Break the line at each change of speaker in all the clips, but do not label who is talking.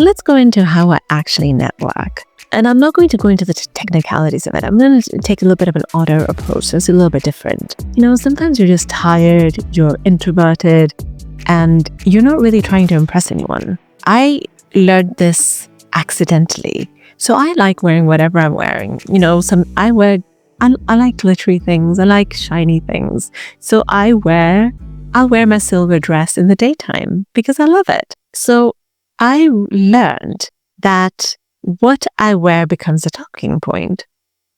Let's go into how I actually network. And I'm not going to go into the technicalities of it. I'm going to take a little bit of an odder approach. So it's a little bit different. Sometimes you're just tired, you're introverted, and you're not really trying to impress anyone. I learned this accidentally. So I like wearing whatever I'm wearing. I like glittery things. I like shiny things. So I'll wear my silver dress in the daytime because I love it. So I learned that what I wear becomes a talking point.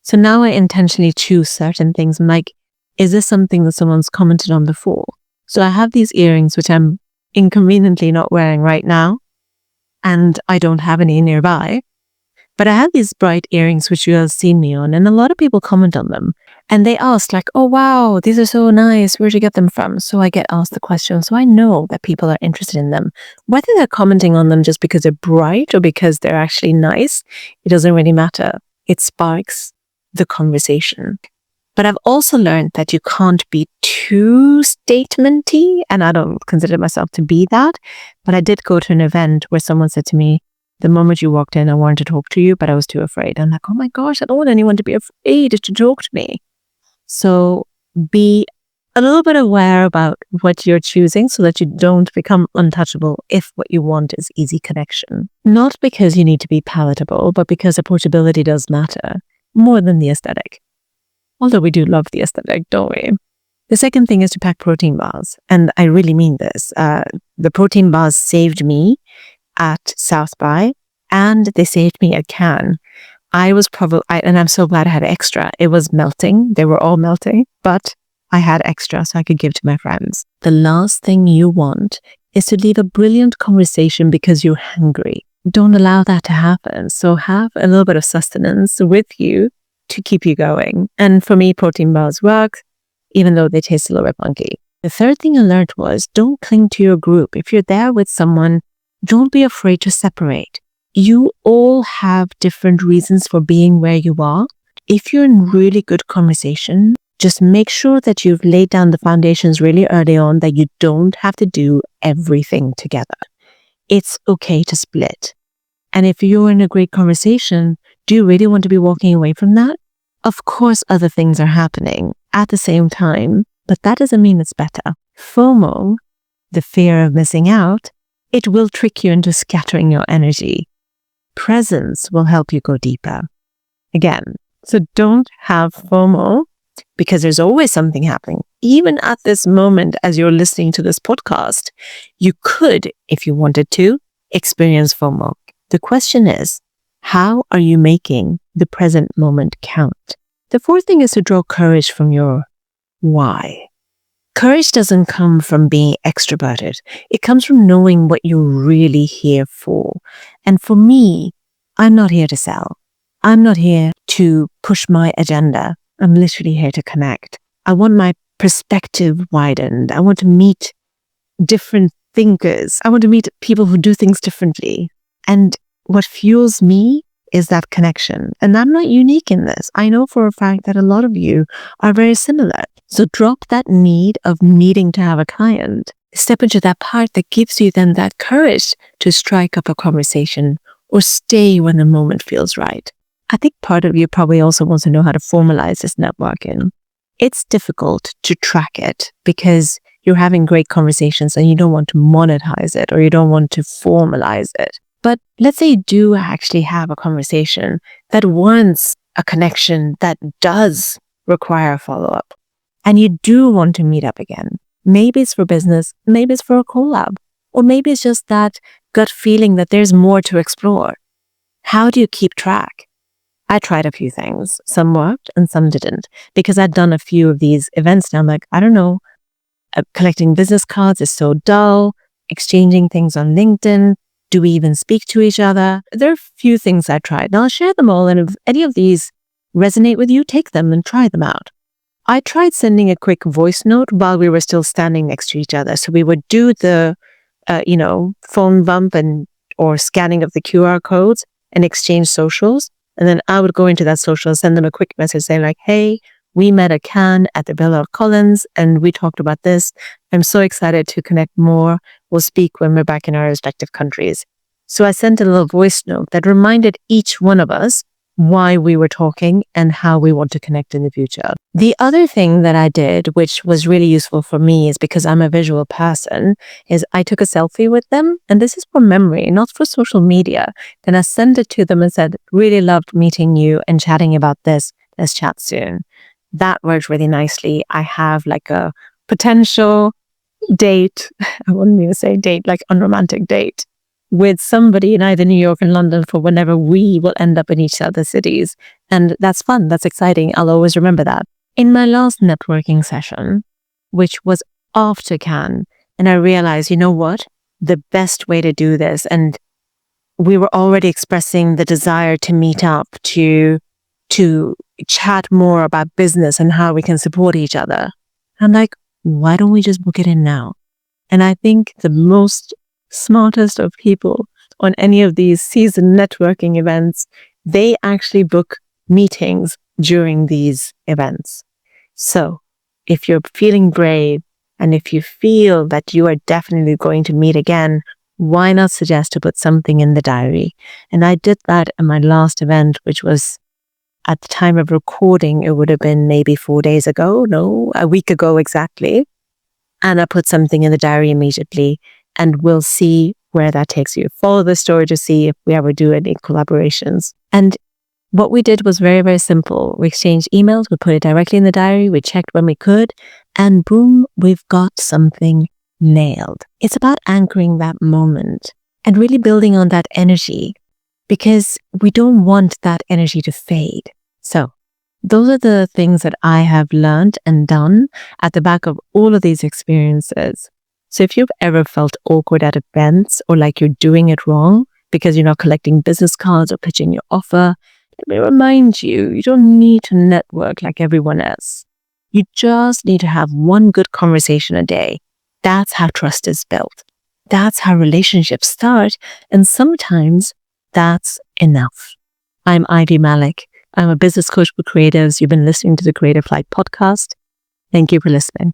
So now I intentionally choose certain things. I'm like, is this something that someone's commented on before? So I have these earrings, which I'm inconveniently not wearing right now, and I don't have any nearby. But I have these bright earrings, which you have seen me on, and a lot of people comment on them. And they ask like, oh, wow, these are so nice. Where'd you get them from? So I get asked the question. So I know that people are interested in them. Whether they're commenting on them just because they're bright or because they're actually nice, it doesn't really matter. It sparks the conversation. But I've also learned that you can't be too statementy, and I don't consider myself to be that. But I did go to an event where someone said to me, the moment you walked in, I wanted to talk to you, but I was too afraid. I'm like, oh my gosh, I don't want anyone to be afraid to talk to me. So be a little bit aware about what you're choosing so that you don't become untouchable if what you want is easy connection. Not because you need to be palatable, but because approachability does matter more than the aesthetic. Although we do love the aesthetic, don't we? The second thing is to pack protein bars. And I really mean this. The protein bars saved me at South by, and they saved me at Cannes. And I'm so glad I had extra. It was melting. They were all melting, but I had extra so I could give to my friends. The last thing you want is to leave a brilliant conversation because you're hungry. Don't allow that to happen. So have a little bit of sustenance with you to keep you going. And for me, protein bars work, even though they taste a little bit funky. The third thing I learned was don't cling to your group. If you're there with someone, don't be afraid to separate. You all have different reasons for being where you are. If you're in really good conversation, just make sure that you've laid down the foundations really early on that you don't have to do everything together. It's okay to split. And if you're in a great conversation, do you really want to be walking away from that? Of course, other things are happening at the same time, but that doesn't mean it's better. FOMO, the fear of missing out, it will trick you into scattering your energy. Presence will help you go deeper. Again, so don't have FOMO because there's always something happening. Even at this moment, as you're listening to this podcast, you could, if you wanted to, experience FOMO. The question is, how are you making the present moment count? The fourth thing is to draw courage from your why. Courage doesn't come from being extroverted. It comes from knowing what you're really here for. And for me, I'm not here to sell. I'm not here to push my agenda. I'm literally here to connect. I want my perspective widened. I want to meet different thinkers. I want to meet people who do things differently. And what fuels me is that connection. And I'm not unique in this. I know for a fact that a lot of you are very similar. So drop that need of needing to have a client. Step into that part that gives you then that courage to strike up a conversation or stay when the moment feels right. I think part of you probably also wants to know how to formalize this networking. It's difficult to track it because you're having great conversations and you don't want to monetize it or you don't want to formalize it. But let's say you do actually have a conversation that wants a connection that does require a follow-up. And you do want to meet up again. Maybe it's for business, maybe it's for a collab, or maybe it's just that gut feeling that there's more to explore. How do you keep track? I tried a few things. Some worked and some didn't because I'd done a few of these events. Now I'm like, I don't know, collecting business cards is so dull, exchanging things on LinkedIn. Do we even speak to each other? There are a few things I tried. Now I'll share them all. And if any of these resonate with you, take them and try them out. I tried sending a quick voice note while we were still standing next to each other. So we would do the, phone bump or scanning of the QR codes and exchange socials. And then I would go into that social and send them a quick message saying like, hey, we met at Cannes at the Villa of Collins and we talked about this. I'm so excited to connect more. We'll speak when we're back in our respective countries. So I sent a little voice note that reminded each one of us why we were talking and how we want to connect in the future. The other thing that I did, which was really useful for me, is because I'm a visual person, is I took a selfie with them. And this is for memory, not for social media. Then I sent it to them and said, really loved meeting you and chatting about this. Let's chat soon. That worked really nicely. I have like a potential date. I wouldn't even say date, like unromantic date with somebody in either New York and London for whenever we will end up in each other's cities. And that's fun. That's exciting. I'll always remember that. In my last networking session, which was after Cannes, and I realized, you know what? The best way to do this, and we were already expressing the desire to meet up, to chat more about business and how we can support each other. I'm like, why don't we just book it in now? And I think the most smartest of people on any of these season networking events, they actually book meetings during these events. So if you're feeling brave and if you feel that you are definitely going to meet again, why not suggest to put something in the diary? And I did that at my last event, which was at the time of recording, it would have been maybe 4 days ago. No, a week ago exactly. And I put something in the diary immediately, and we'll see where that takes you. Follow the story to see if we ever do any collaborations. And what we did was very, very simple. We exchanged emails, we put it directly in the diary, we checked when we could, and boom, we've got something nailed. It's about anchoring that moment and really building on that energy, because we don't want that energy to fade. So those are the things that I have learned and done at the back of all of these experiences. So if you've ever felt awkward at events or like you're doing it wrong because you're not collecting business cards or pitching your offer, let me remind you, you don't need to network like everyone else. You just need to have one good conversation a day. That's how trust is built. That's how relationships start. And sometimes that's enough. I'm Ivy Malik. I'm a business coach for creatives. You've been listening to the Creative Flight podcast. Thank you for listening.